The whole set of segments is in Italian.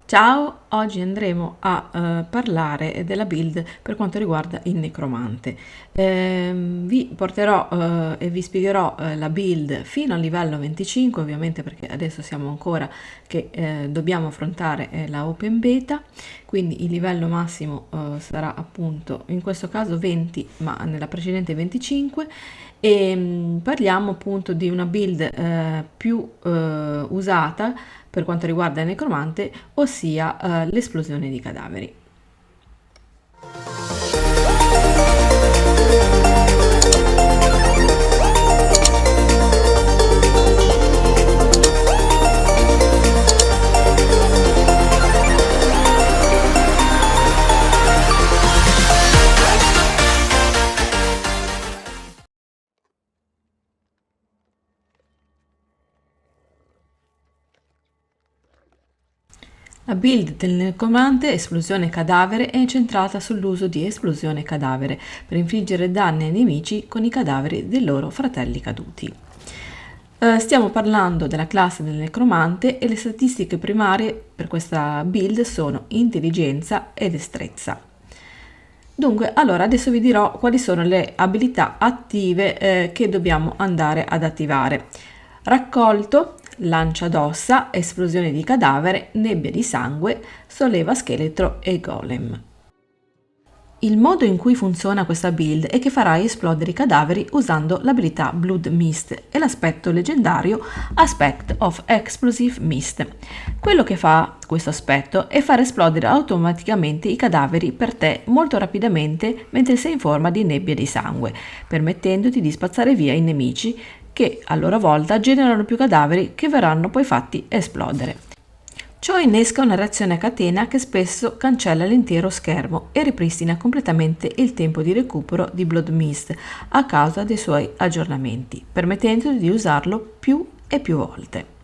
Ciao, oggi andremo a parlare della build per quanto riguarda il necromante. Vi porterò e vi spiegherò la build fino al livello 25, ovviamente perché adesso siamo ancora che dobbiamo affrontare la open beta, quindi il livello massimo sarà appunto in questo caso 20, ma nella precedente 25 e parliamo appunto di una build più usata per quanto riguarda il necromante, ossia l'esplosione di cadaveri. La build del necromante esplosione cadavere è incentrata sull'uso di esplosione cadavere per infliggere danni ai nemici con i cadaveri dei loro fratelli caduti. Stiamo parlando della classe del necromante e le statistiche primarie per questa build sono intelligenza e destrezza. Dunque, allora adesso vi dirò quali sono le abilità attive che dobbiamo andare ad attivare. Raccolto, lancia d'ossa, esplosione di cadavere, nebbia di sangue, solleva scheletro e golem. Il modo in cui funziona questa build è che farai esplodere i cadaveri usando l'abilità Blood Mist e l'aspetto leggendario Aspect of Explosive Mist. Quello che fa questo aspetto è far esplodere automaticamente i cadaveri per te molto rapidamente mentre sei in forma di nebbia di sangue, permettendoti di spazzare via i nemici che a loro volta generano più cadaveri che verranno poi fatti esplodere. Ciò innesca una reazione a catena che spesso cancella l'intero schermo e ripristina completamente il tempo di recupero di Blood Mist a causa dei suoi aggiornamenti, permettendo di usarlo più e più volte.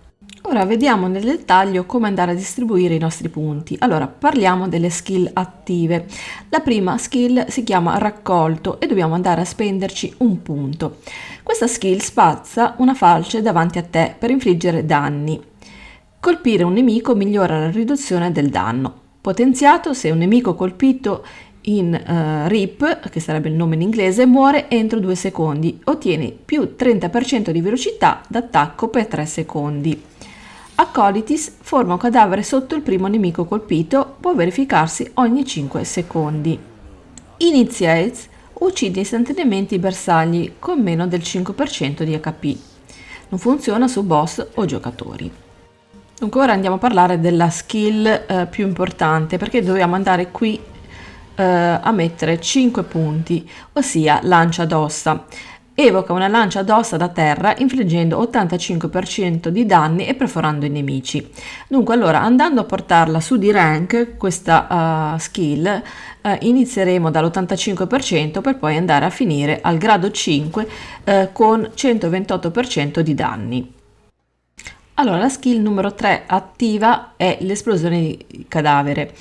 Ora vediamo nel dettaglio come andare a distribuire i nostri punti. Allora, parliamo delle skill attive. La prima skill si chiama raccolto e dobbiamo andare a spenderci un punto. Questa skill spazza una falce davanti a te per infliggere danni. Colpire un nemico migliora la riduzione del danno. Potenziato se un nemico colpito in RIP, che sarebbe il nome in inglese, muore entro 2 secondi. Ottieni più 30% di velocità d'attacco per 3 secondi. Accolitis forma un cadavere sotto il primo nemico colpito, può verificarsi ogni 5 secondi. Initiates uccide istantaneamente i bersagli con meno del 5% di HP. Non funziona su boss o giocatori. Dunque ora andiamo a parlare della skill più importante, perché dobbiamo andare qui a mettere 5 punti, ossia lancia d'ossa. Evoca una lancia d'ossa da terra infliggendo 85% di danni e perforando i nemici. Dunque allora, andando a portarla su di rank questa skill, inizieremo dall'85% per poi andare a finire al grado 5 con 128% di danni. Allora, la skill numero 3 attiva è l'esplosione di cadavere.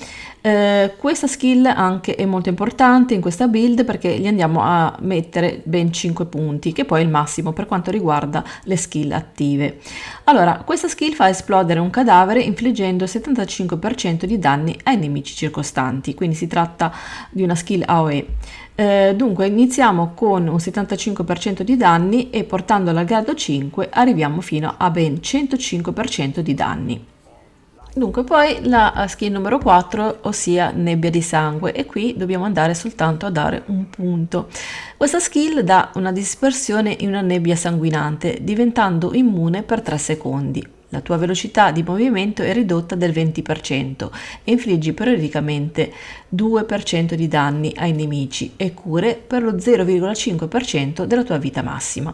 Questa skill anche è molto importante in questa build perché gli andiamo a mettere ben 5 punti, che poi è il massimo per quanto riguarda le skill attive. Allora, questa skill fa esplodere un cadavere infliggendo il 75% di danni ai nemici circostanti, quindi si tratta di una skill AoE. Dunque iniziamo con un 75% di danni e portandola al grado 5 arriviamo fino a ben 105% di danni. Dunque poi la skill numero 4, ossia nebbia di sangue, e qui dobbiamo andare soltanto a dare un punto. Questa skill dà una dispersione in una nebbia sanguinante, diventando immune per 3 secondi. La tua velocità di movimento è ridotta del 20% e infliggi periodicamente 2% di danni ai nemici e cure per lo 0,5% della tua vita massima.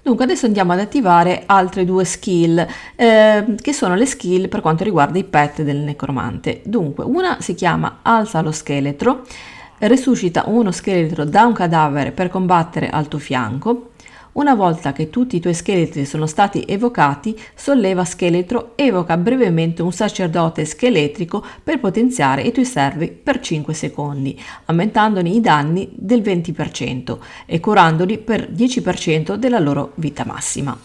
Dunque adesso andiamo ad attivare altre 2 skill che sono le skill per quanto riguarda i pet del necromante. Dunque una si chiama alza lo scheletro, resuscita uno scheletro da un cadavere per combattere al tuo fianco. Una volta che tutti i tuoi scheletri sono stati evocati, solleva scheletro, evoca brevemente un sacerdote scheletrico per potenziare i tuoi servi per 5 secondi, aumentandone i danni del 20% e curandoli per 10% della loro vita massima.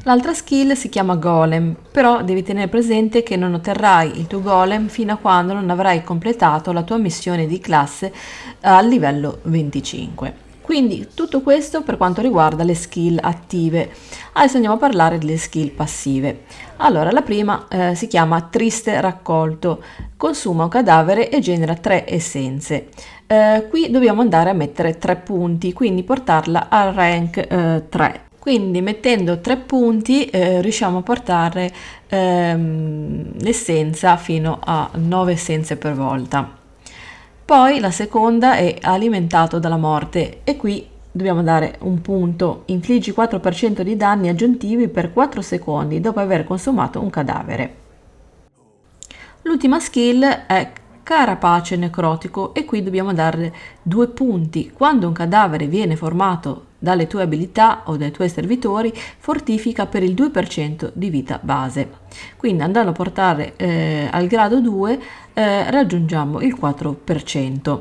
L'altra skill si chiama Golem, però devi tenere presente che non otterrai il tuo Golem fino a quando non avrai completato la tua missione di classe al livello 25. Quindi tutto questo per quanto riguarda le skill attive. Adesso andiamo a parlare delle skill passive. Allora, la prima si chiama Triste Raccolto, consuma un cadavere e genera 3 essenze. Qui dobbiamo andare a mettere 3 punti, quindi portarla al rank 3. Quindi mettendo 3 punti riusciamo a portare l'essenza fino a 9 essenze per volta. Poi la seconda è alimentato dalla morte e qui dobbiamo dare un punto, infliggi 4% di danni aggiuntivi per 4 secondi dopo aver consumato un cadavere. L'ultima skill è Carapace necrotico e qui dobbiamo dare 2 punti. Quando un cadavere viene formato dalle tue abilità o dai tuoi servitori, fortifica per il 2% di vita base. Quindi andando a portare al grado 2 raggiungiamo il 4%.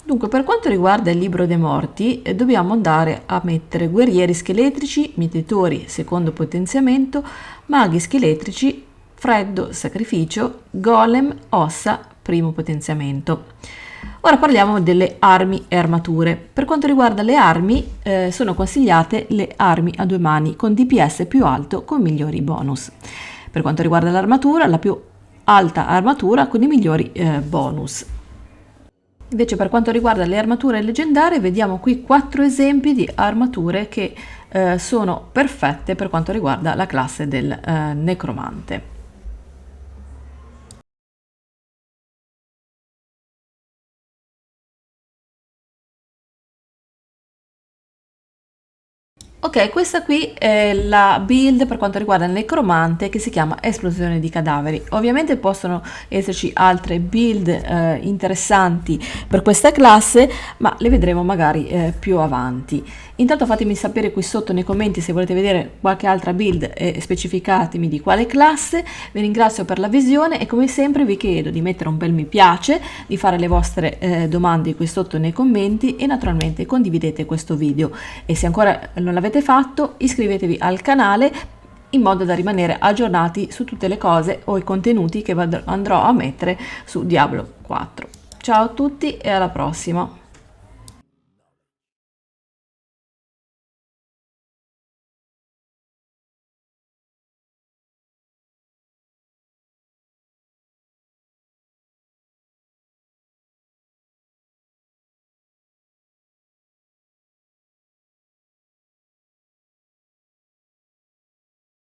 Dunque, per quanto riguarda il libro dei morti, dobbiamo andare a mettere guerrieri scheletrici, mietitori secondo potenziamento, maghi scheletrici, freddo sacrificio, golem, ossa, primo potenziamento. Ora parliamo delle armi e armature. Per quanto riguarda le armi, sono consigliate le armi a 2 mani con DPS più alto con migliori bonus. Per quanto riguarda l'armatura, la più alta armatura con i migliori bonus. Invece per quanto riguarda le armature leggendarie, vediamo qui 4 esempi di armature che sono perfette per quanto riguarda la classe del necromante. Ok, questa qui è la build per quanto riguarda il necromante che si chiama esplosione di cadaveri. Ovviamente possono esserci altre build interessanti per questa classe, ma le vedremo magari più avanti. Intanto fatemi sapere qui sotto nei commenti se volete vedere qualche altra build e specificatemi di quale classe. Vi ringrazio per la visione e come sempre vi chiedo di mettere un bel mi piace, di fare le vostre domande qui sotto nei commenti e naturalmente condividete questo video. E se ancora non l'avete fatto, iscrivetevi al canale in modo da rimanere aggiornati su tutte le cose o i contenuti che andrò a mettere su Diablo 4. Ciao a tutti e alla prossima!